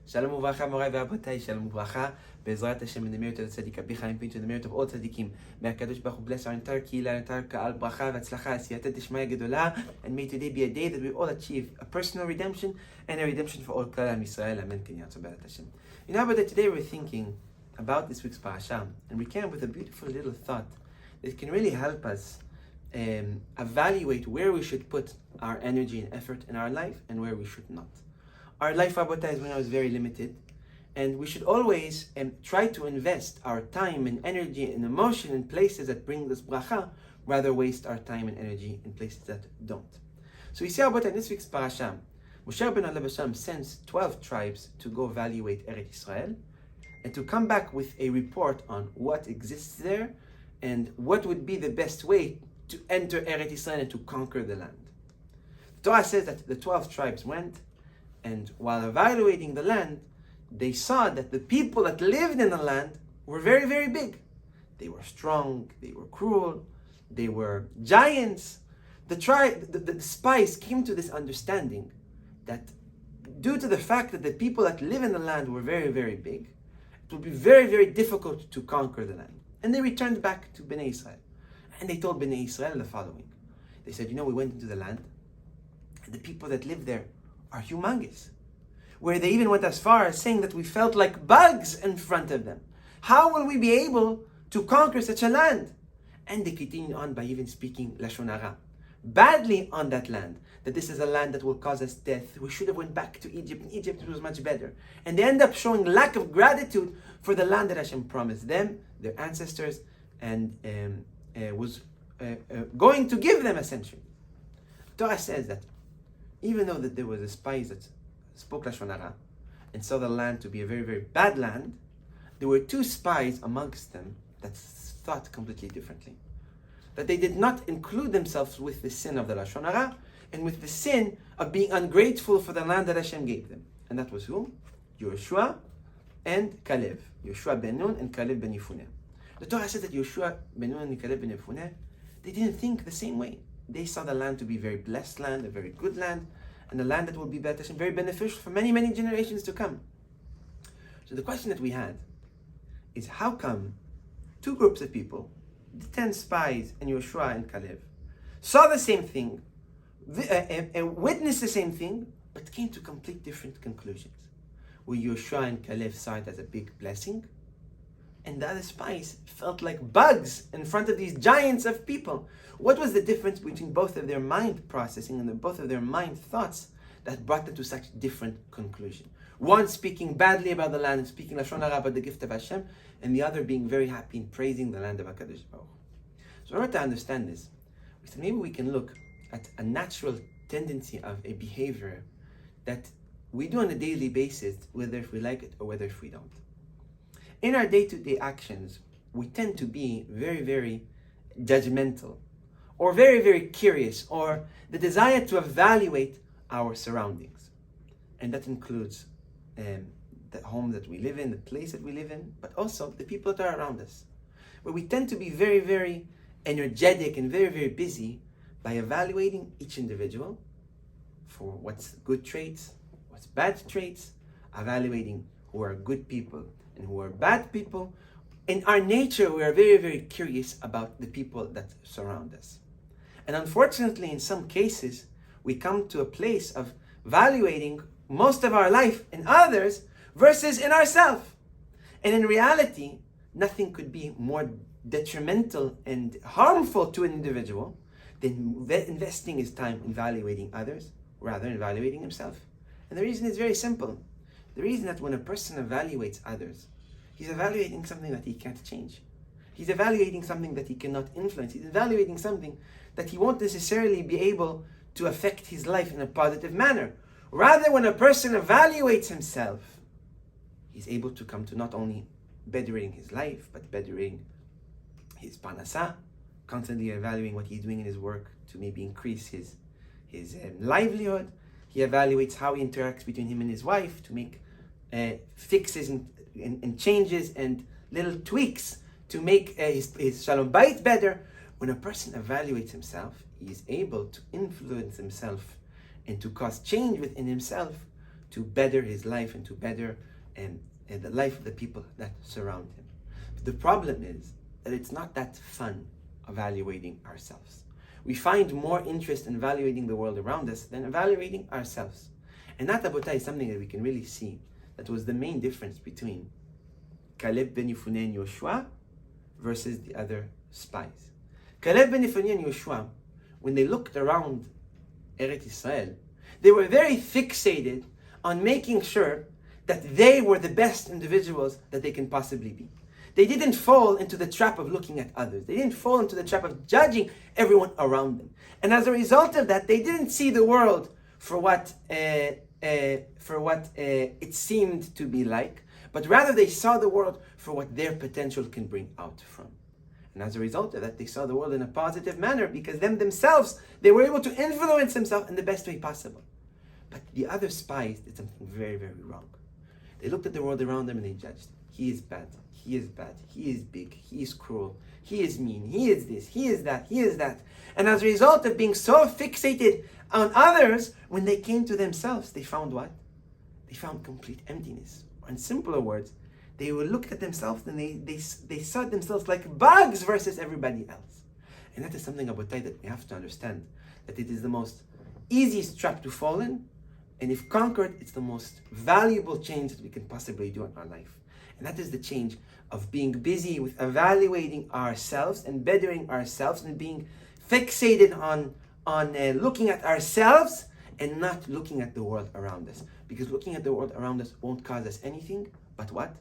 Shalom Uvracha, Morai V'Abotai, Shalom Uvracha. Bezrat Hashem, in the merit of the Tzaddik, Rabbi Moshe Pinto, in the merit of all Tzaddikim. May HaKadosh Baruch Hu bless our entire Kehillah, our entire Ka'al, Bracha, V'Atzlacha, Asiyata Dishmaya Gedolah, and may today be a day that we all achieve a personal redemption and a redemption for all Klal Am Yisrael. Amen. Hashem. You know, but today we're thinking about this week's parasha, and we came with a beautiful little thought that can really help us evaluate where we should put our energy and effort in our life and where we should not. Our life, Rabotai, is when I was very limited, and we should always try to invest our time and energy and emotion in places that bring us bracha, rather waste our time and energy in places that don't. So we see, Rabotai, in this week's parasha, Moshe Rabbeinu sends 12 tribes to go evaluate Eretz Israel and to come back with a report on what exists there and what would be the best way to enter Eretz Israel and to conquer the land. The Torah says that the 12 tribes went, and while evaluating the land, they saw that the people that lived in the land were very, very big. They were strong, they were cruel, they were giants. The spies came to this understanding that due to the fact that the people that live in the land were very, very big, it would be very, very difficult to conquer the land. And they returned back to Bnei Israel. And they told Bnei Israel the following. They said, we went into the land, and the people that live there are humongous. Where they even went as far as saying that we felt like bugs in front of them. How will we be able to conquer such a land? And they continued on by even speaking Lashon Hara, badly on that land, that this is a land that will cause us death. We should have went back to Egypt. In Egypt it was much better. And they end up showing lack of gratitude for the land that Hashem promised them, their ancestors, and was going to give them essentially. Torah says that even though that there was a spies that spoke Lashon Hara and saw the land to be a very, very bad land, there were two spies amongst them that thought completely differently. That they did not include themselves with the sin of the Lashon Hara and with the sin of being ungrateful for the land that Hashem gave them. And that was who? Yoshua and Caleb. Yoshua ben Nun and Caleb ben Yefuneh. The Torah says that Yoshua ben Nun and Caleb ben Yefuneh, they didn't think the same way. They saw the land to be a very blessed land, a very good land, and a land that will be better and very beneficial for many, many generations to come. So the question that we had is, how come two groups of people, the 10 spies and Yoshua and Caleb, saw the same thing, witnessed the same thing, but came to complete different conclusions? Where Yoshua and Caleb saw it as a big blessing, and the other spies felt like bugs in front of these giants of people. What was the difference between both of their mind processing and both of their mind thoughts that brought them to such different conclusion? One speaking badly about the land and speaking Lashon Hara about the gift of Hashem, and the other being very happy and praising the land of HaKadosh Baruch Hu. So in order to understand this, we said maybe we can look at a natural tendency of a behavior that we do on a daily basis, whether if we like it or whether if we don't. In our day-to-day actions, we tend to be very, very judgmental, or very, very curious, or the desire to evaluate our surroundings. And that includes the home that we live in, the place that we live in, but also the people that are around us. Where we tend to be very, very energetic and very, very busy by evaluating each individual for what's good traits, what's bad traits, evaluating who are good people and who are bad people. In our nature, we are very, very curious about the people that surround us. And unfortunately, in some cases, we come to a place of evaluating most of our life in others versus in ourselves. And in reality, nothing could be more detrimental and harmful to an individual than investing his time in evaluating others rather than evaluating himself. And the reason is very simple. The reason that when a person evaluates others, he's evaluating something that he can't change. He's evaluating something that he cannot influence. He's evaluating something that he won't necessarily be able to affect his life in a positive manner. Rather, when a person evaluates himself, he's able to come to not only bettering his life, but bettering his panasa, constantly evaluating what he's doing in his work to maybe increase his livelihood. He evaluates how he interacts between him and his wife to make fixes and changes and little tweaks to make his shalom bayit better. When a person evaluates himself, he is able to influence himself and to cause change within himself to better his life and to better the life of the people that surround him. But the problem is that it's not that fun evaluating ourselves. We find more interest in evaluating the world around us than evaluating ourselves. And that, Rabotai, is something that we can really see. That was the main difference between Caleb ben Yefuneh and Yoshua versus the other spies. Caleb ben Yefuneh and Yoshua, when they looked around Eretz Israel, they were very fixated on making sure that they were the best individuals that they can possibly be. They didn't fall into the trap of looking at others. They didn't fall into the trap of judging everyone around them. And as a result of that, they didn't see the world for what it seemed to be like, but rather they saw the world for what their potential can bring out from. And as a result of that, they saw the world in a positive manner because themselves, they were able to influence themselves in the best way possible. But the other spies did something very, very wrong. They looked at the world around them and they judged. He is bad. He is bad. He is big. He is cruel. He is mean. He is this. He is that. He is that. And as a result of being so fixated on others, when they came to themselves, they found what? They found complete emptiness. Or in simpler words, they would look at themselves and they saw themselves like bugs versus everybody else. And that is something, Rabotai, that we have to understand. That it is the most easiest trap to fall in. And if conquered, it's the most valuable change that we can possibly do in our life. And that is the change of being busy with evaluating ourselves and bettering ourselves and being fixated on looking at ourselves and not looking at the world around us. Because looking at the world around us won't cause us anything but what?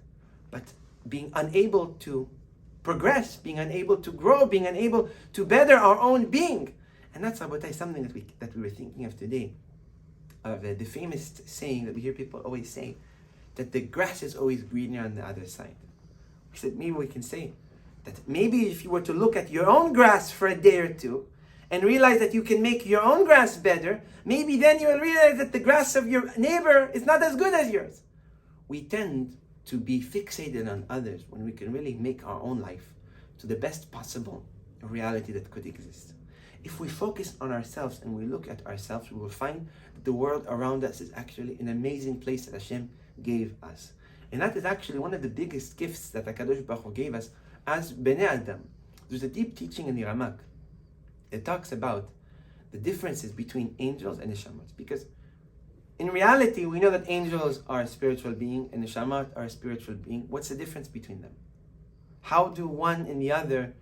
But being unable to progress, being unable to grow, being unable to better our own being. And that's, Rabotai, something that we were thinking of today. Of the famous saying that we hear people always say, that the grass is always greener on the other side. We said maybe we can say that maybe if you were to look at your own grass for a day or two and realize that you can make your own grass better, maybe then you will realize that the grass of your neighbor is not as good as yours. We tend to be fixated on others when we can really make our own life to the best possible reality that could exist. If we focus on ourselves and we look at ourselves, we will find that the world around us is actually an amazing place that Hashem gave us. And that is actually one of the biggest gifts that HaKadosh Baruch Hu gave us as Bnei Adam. There's a deep teaching in the Ramak that talks about the differences between angels and Neshamot. Because in reality, we know that angels are a spiritual being and Neshamot are a spiritual being. What's the difference between them? How do one and the other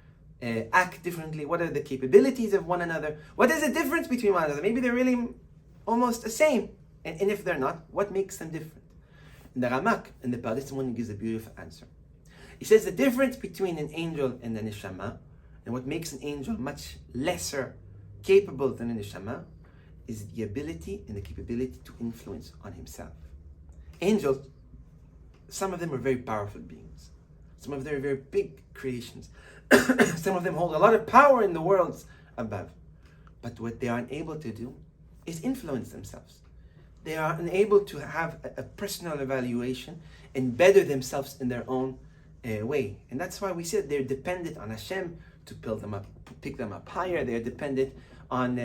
act differently? What are the capabilities of one another? What is the difference between one another? Maybe they're really almost the same. And if they're not, what makes them different? And the Ramak in the Pardes Monim gives a beautiful answer. He says the difference between an angel and a Neshama, and what makes an angel much lesser capable than a Neshama, is the ability and the capability to influence on himself. Angels, some of them are very powerful beings. Some of them are very big creations. Some of them hold a lot of power in the worlds above. But what they are unable to do is influence themselves. They are unable to have a personal evaluation and better themselves in their own way. And that's why we said they're dependent on Hashem to pick them up higher. They're dependent on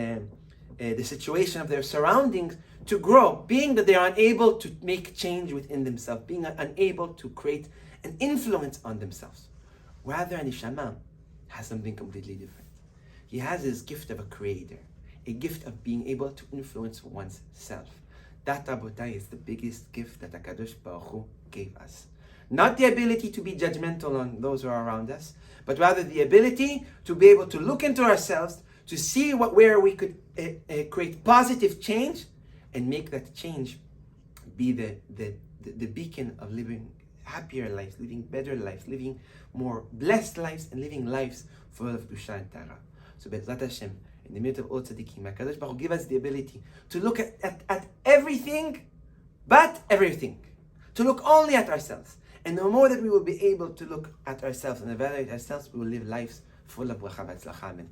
the situation of their surroundings to grow, being that they are unable to make change within themselves, being unable to create an influence on themselves. Rather, an Neshama has something completely different. He has his gift of a creator, a gift of being able to influence one's self. That, Rabotai, is the biggest gift that HaKadosh Baruch Hu gave us. Not the ability to be judgmental on those who are around us, but rather the ability to be able to look into ourselves, to see where we could create positive change and make that change be the beacon of living happier lives, living better lives, living more blessed lives, and living lives full of Kedusha and Tara. So Be'ezrat Hashem, in the midst of all tzaddikim, HaKadosh Baruch Hu give us the ability to look at everything but everything. To look only at ourselves. And the more that we will be able to look at ourselves and evaluate ourselves, we will live lives full of bracha v'atzlacha. Amen.